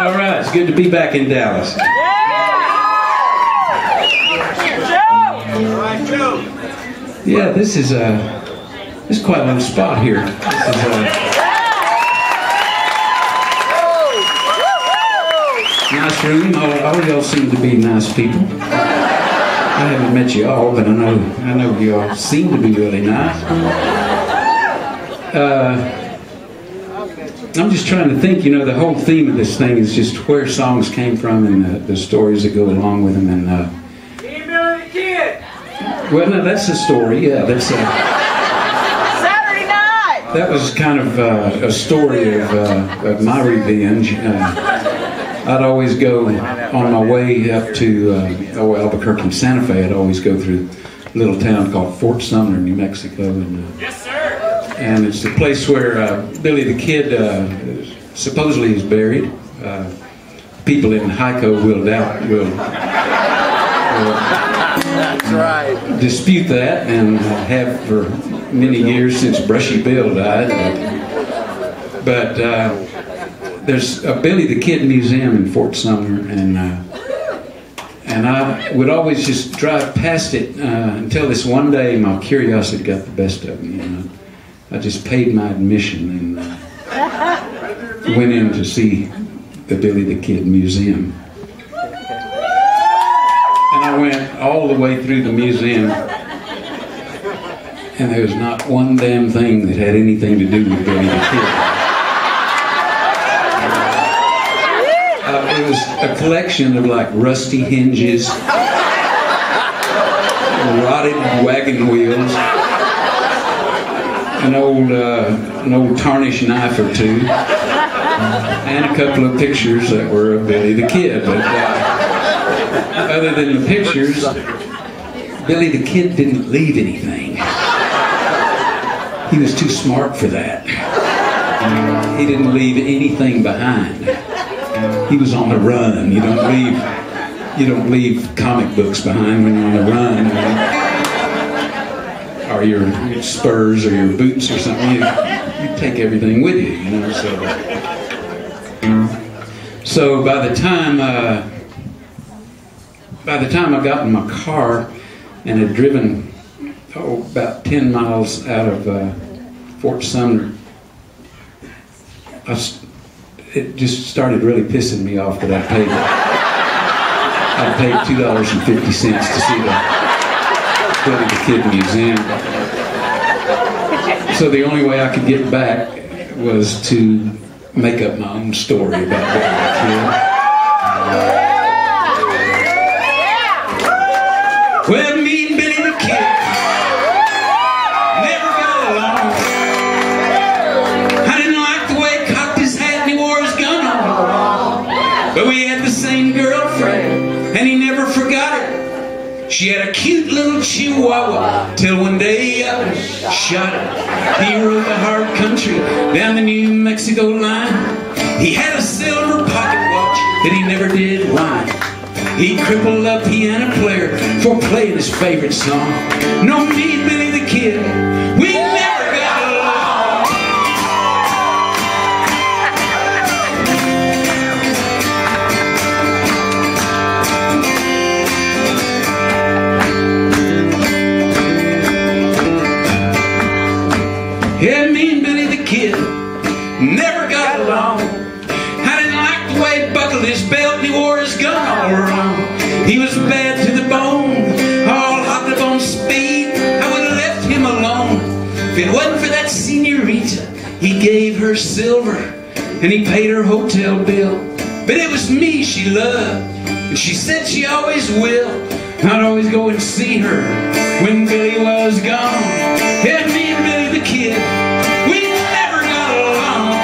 All right, it's good to be back in Dallas. Yeah, this is quite a little spot here. This is nice room. All of y'all seem to be nice people. I haven't met you all, but I know you all seem to be really nice. I'm just trying to think, you know, the whole theme of this thing is just where songs came from and the stories that go along with them. And Billy the Kid! Well, no, that's the story, yeah. That's Saturday night! That was kind of a story of my revenge. I'd always go on my way up to Albuquerque and Santa Fe. I'd always go through a little town called Fort Sumner, New Mexico. And, Yes, sir! And it's the place where Billy the Kid supposedly is buried. People in Hyco will That's right. dispute that, and have for many years since Brushy Bill died. But there's a Billy the Kid museum in Fort Sumner, and I would always just drive past it until this one day my curiosity got the best of me. And I just paid my admission and went in to see the Billy the Kid museum. And I went all the way through the museum, and there was not one damn thing that had anything to do with Billy the Kid. It was a collection of like rusty hinges, rotted wagon wheels, an old tarnished knife or two, and a couple of pictures that were of Billy the Kid. But other than the pictures, Billy the Kid didn't leave anything. He was too smart for that. He didn't leave anything behind. He was on the run. You don't leave comic books behind when you're on the run, or your spurs or your boots or something. You take everything with you, you know. So by the time I got in my car and had driven about 10 miles out of Fort Sumner, it just started really pissing me off that I paid $2.50 to see the Billy the Kid museum. So the only way I could get back was to make up my own story about Billy the Kid. Well, me and Billy the Kid never got along. I didn't like the way he cocked his hat and he wore his gun on. But we had the same girlfriend, and he never forgot it. She had a cute little chihuahua, till one day shot her. He rode the hard country down the New Mexico line. He had a silver pocket watch that he never did whine. He crippled a piano player for playing his favorite song. No, me and Billy the Kid, we never got along. Yeah, me and Billy the Kid never got along. I didn't like the way he buckled his belt and he wore his gun all wrong. He was bad to the bone, all hopped up on speed. I would have left him alone if it wasn't for that senorita. He gave her silver and he paid her hotel bill. But it was me she loved, and she said she always will. I'd always go and see her when Billy was gone. Yeah, me and Billy the Kid, we never got along.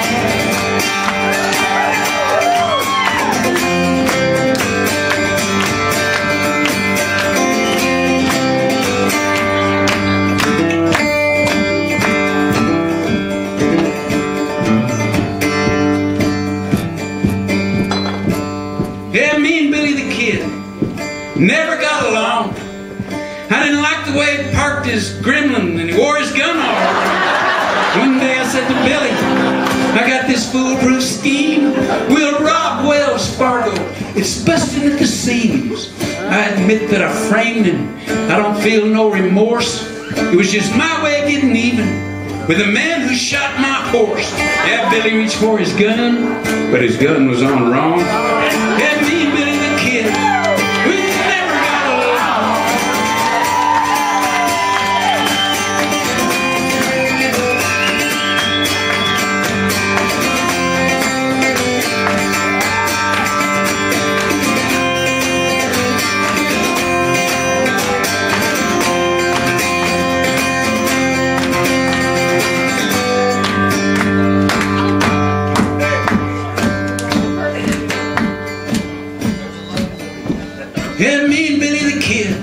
Yeah, me and Billy the Kid never got along. I didn't like the way he parked his gremlin and he wore his gun all around. One day I said to Billy, I got this foolproof scheme. We'll rob of Wells Fargo, it's busting at the seams. I admit that I framed him. I don't feel no remorse. It was just my way of getting even with the man who shot my horse. Yeah, Billy reached for his gun, but his gun was on wrong. Yeah, me and Billy the Kid, we never got along. Yeah, me and Billy the Kid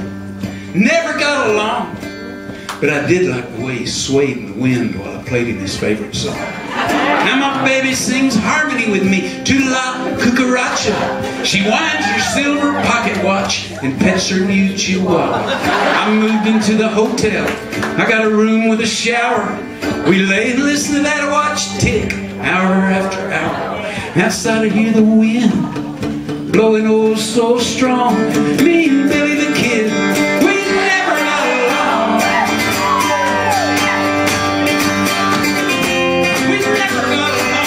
never got along, but I did like the way he swayed in the wind while I played him his favorite song. Now my baby sings harmony with me, to la cucaracha. She winds her silver pocket watch and pets her new chihuahua. I moved into the hotel. I got a room with a shower. We lay and listen to that watch tick, hour after hour. Outside I hear the wind blowing oh so strong. Me and Billy the Kid, we never got along. We never got along.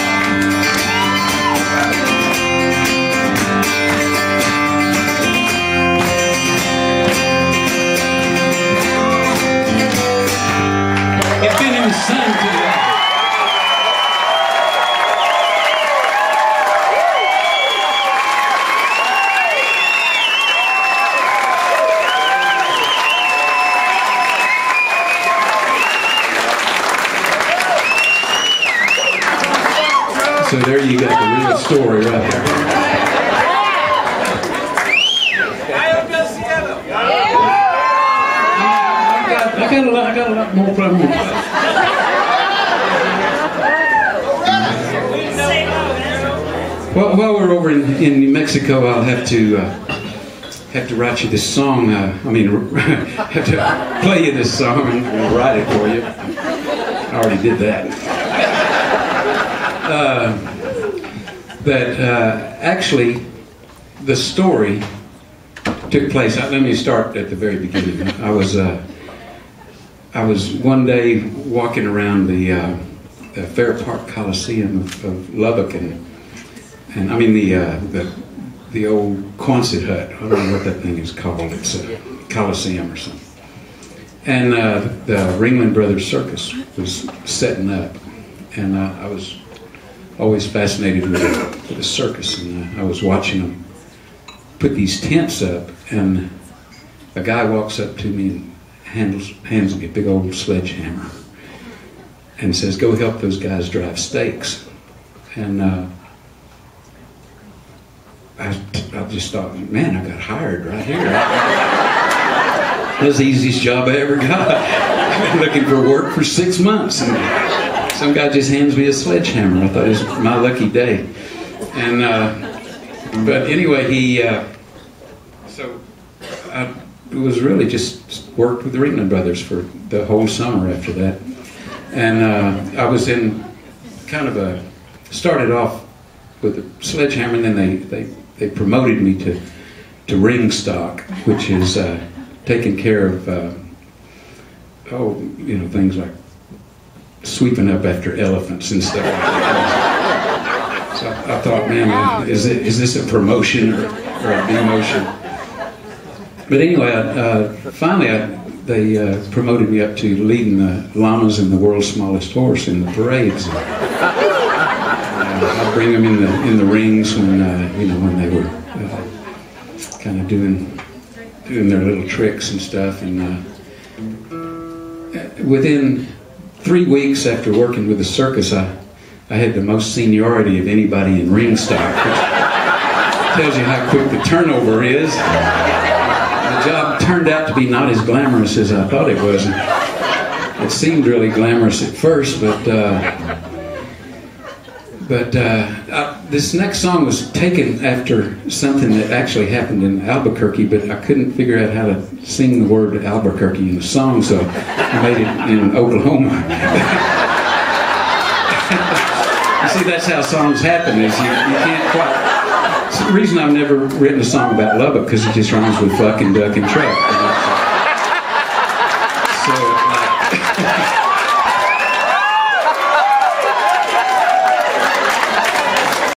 It's been in the sun today. So there you got the real story right there. I got a lot more from you. Well, while we're over in New Mexico, I'll have to write you this song. have to play you this song and write it for you. I already did that. Actually, the story took place. Let me start at the very beginning. I was one day walking around the Fair Park Coliseum of Lubbock, and I mean the old Quonset hut. I don't know what that thing is called. It's a Coliseum or something. And the Ringling Brothers Circus was setting up, and I was always fascinated with the circus, and I was watching them put these tents up, and a guy walks up to me and hands me a big old sledgehammer and says, "Go help those guys drive stakes." And I just thought, man, I got hired right here. That was the easiest job I ever got. I've been looking for work for 6 months, and some guy just hands me a sledgehammer. I thought it was my lucky day. And but anyway, so I was really just worked with the Ringling Brothers for the whole summer after that. And I was in kind of started off with a sledgehammer, and then they promoted me to ring stock, which is taking care of things like sweeping up after elephants and stuff like that. So I thought, man, is this a promotion or a demotion? But anyway, finally they promoted me up to leading the llamas and the world's smallest horse in the parades. I'd bring them in the rings when they were kind of doing their little tricks and stuff. And within 3 weeks after working with the circus, I had the most seniority of anybody in ring stock, which tells you how quick the turnover is. The job turned out to be not as glamorous as I thought it was. It seemed really glamorous at first, but this next song was taken after something that actually happened in Albuquerque, but I couldn't figure out how to sing the word Albuquerque in the song, so I made it in Oklahoma. You see, that's how songs happen, is you can't quite reason I've never written a song about Lubbock, because it just rhymes with fuck and duck and truck.